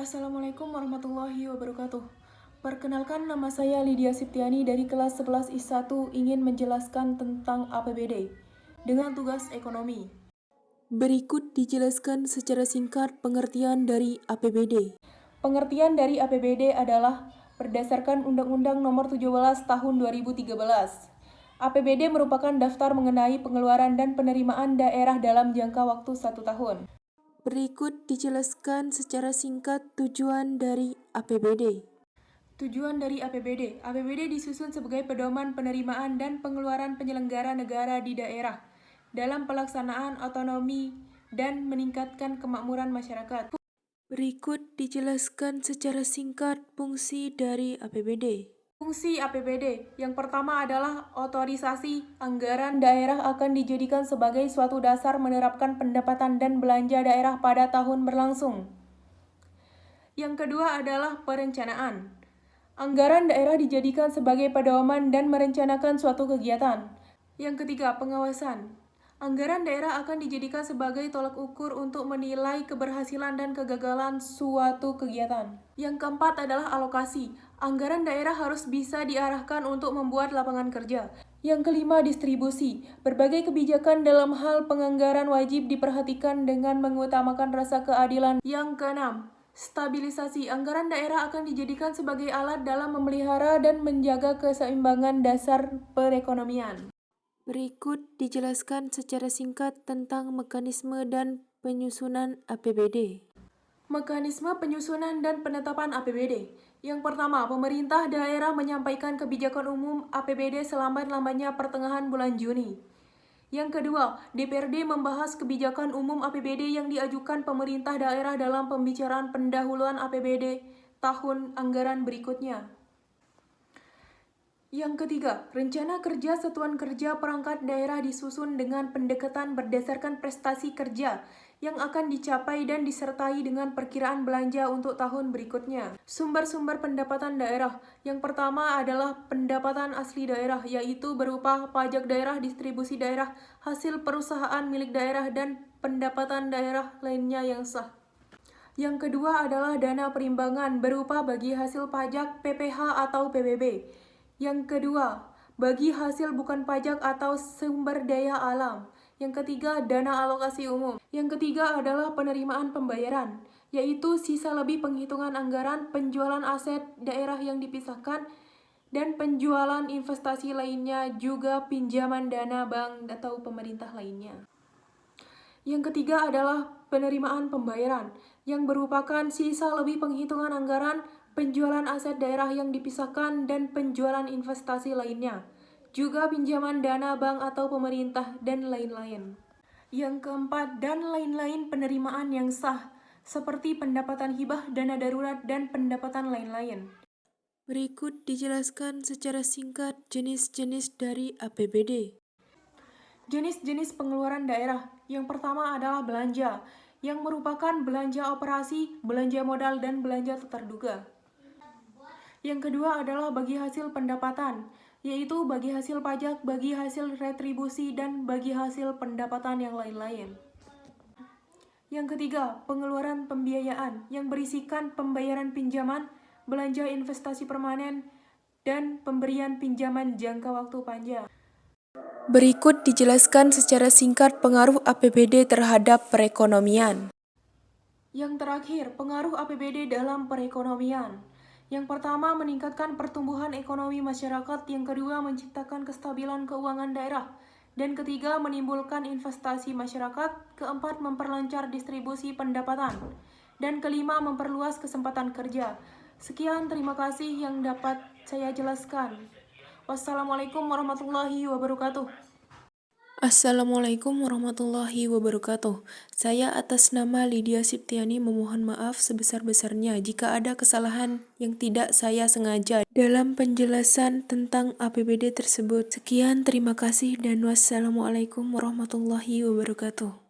Assalamualaikum warahmatullahi wabarakatuh. Perkenalkan, nama saya Lydia Siptiani dari kelas 11 I1 ingin menjelaskan tentang APBD dengan tugas ekonomi. Berikut dijelaskan secara singkat pengertian dari APBD. Pengertian dari APBD adalah berdasarkan Undang-Undang Nomor 17 Tahun 2013. APBD merupakan daftar mengenai pengeluaran dan penerimaan daerah dalam jangka waktu 1 tahun. Berikut dijelaskan secara singkat tujuan dari APBD. Tujuan dari APBD. APBD disusun sebagai pedoman penerimaan dan pengeluaran penyelenggara negara di daerah dalam pelaksanaan otonomi dan meningkatkan kemakmuran masyarakat. Berikut dijelaskan secara singkat fungsi dari APBD. Fungsi APBD yang pertama adalah otorisasi. Anggaran daerah akan dijadikan sebagai suatu dasar menerapkan pendapatan dan belanja daerah pada tahun berlangsung. Yang kedua adalah perencanaan. Anggaran daerah dijadikan sebagai pedoman dan merencanakan suatu kegiatan. Yang ketiga, pengawasan. Anggaran daerah akan dijadikan sebagai tolak ukur untuk menilai keberhasilan dan kegagalan suatu kegiatan. Yang keempat adalah alokasi. Anggaran daerah harus bisa diarahkan untuk membuat lapangan kerja. Yang kelima, distribusi. Berbagai kebijakan dalam hal penganggaran wajib diperhatikan dengan mengutamakan rasa keadilan. Yang keenam, stabilisasi. Anggaran daerah akan dijadikan sebagai alat dalam memelihara dan menjaga keseimbangan dasar perekonomian. Berikut dijelaskan secara singkat tentang mekanisme dan penyusunan APBD. Mekanisme penyusunan dan penetapan APBD. Yang pertama, pemerintah daerah menyampaikan kebijakan umum APBD selambat-lambatnya pertengahan bulan Juni. Yang kedua, DPRD membahas kebijakan umum APBD yang diajukan pemerintah daerah dalam pembicaraan pendahuluan APBD tahun anggaran berikutnya. Yang ketiga, rencana kerja satuan kerja perangkat daerah disusun dengan pendekatan berdasarkan prestasi kerja yang akan dicapai dan disertai dengan perkiraan belanja untuk tahun berikutnya. Sumber-sumber pendapatan daerah. Yang pertama adalah pendapatan asli daerah, yaitu berupa pajak daerah, distribusi daerah, hasil perusahaan milik daerah, dan pendapatan daerah lainnya yang sah. Yang kedua adalah dana perimbangan berupa bagi hasil pajak, PPh atau PBB. Yang kedua, bagi hasil bukan pajak atau sumber daya alam. Yang ketiga, dana alokasi umum. Yang ketiga adalah penerimaan pembayaran, yaitu sisa lebih penghitungan anggaran, penjualan aset daerah yang dipisahkan, dan penjualan investasi lainnya, juga pinjaman dana bank atau pemerintah lainnya. Yang ketiga adalah penerimaan pembayaran, yang merupakan sisa lebih penghitungan anggaran, penjualan aset daerah yang dipisahkan, dan penjualan investasi lainnya, juga pinjaman dana bank atau pemerintah, dan lain-lain. Yang keempat, dan lain-lain penerimaan yang sah, seperti pendapatan hibah, dana darurat, dan pendapatan lain-lain. Berikut dijelaskan secara singkat jenis-jenis dari APBD. Jenis-jenis pengeluaran daerah. Yang pertama adalah belanja, yang merupakan belanja operasi, belanja modal, dan belanja tak terduga. Yang kedua adalah bagi hasil pendapatan, yaitu bagi hasil pajak, bagi hasil retribusi, dan bagi hasil pendapatan yang lain-lain. Yang ketiga, pengeluaran pembiayaan, yang berisikan pembayaran pinjaman, belanja investasi permanen, dan pemberian pinjaman jangka waktu panjang. Berikut dijelaskan secara singkat pengaruh APBD terhadap perekonomian. Yang terakhir, pengaruh APBD dalam perekonomian. Yang pertama, meningkatkan pertumbuhan ekonomi masyarakat. Yang kedua, menciptakan kestabilan keuangan daerah. Dan ketiga, menimbulkan investasi masyarakat. Keempat, memperlancar distribusi pendapatan. Dan kelima, memperluas kesempatan kerja. Sekian, terima kasih yang dapat saya jelaskan. Wassalamualaikum warahmatullahi wabarakatuh. Assalamualaikum warahmatullahi wabarakatuh. Saya atas nama Lydia Siptiani memohon maaf sebesar-besarnya jika ada kesalahan yang tidak saya sengaja dalam penjelasan tentang APBD tersebut. Sekian, terima kasih dan wassalamualaikum warahmatullahi wabarakatuh.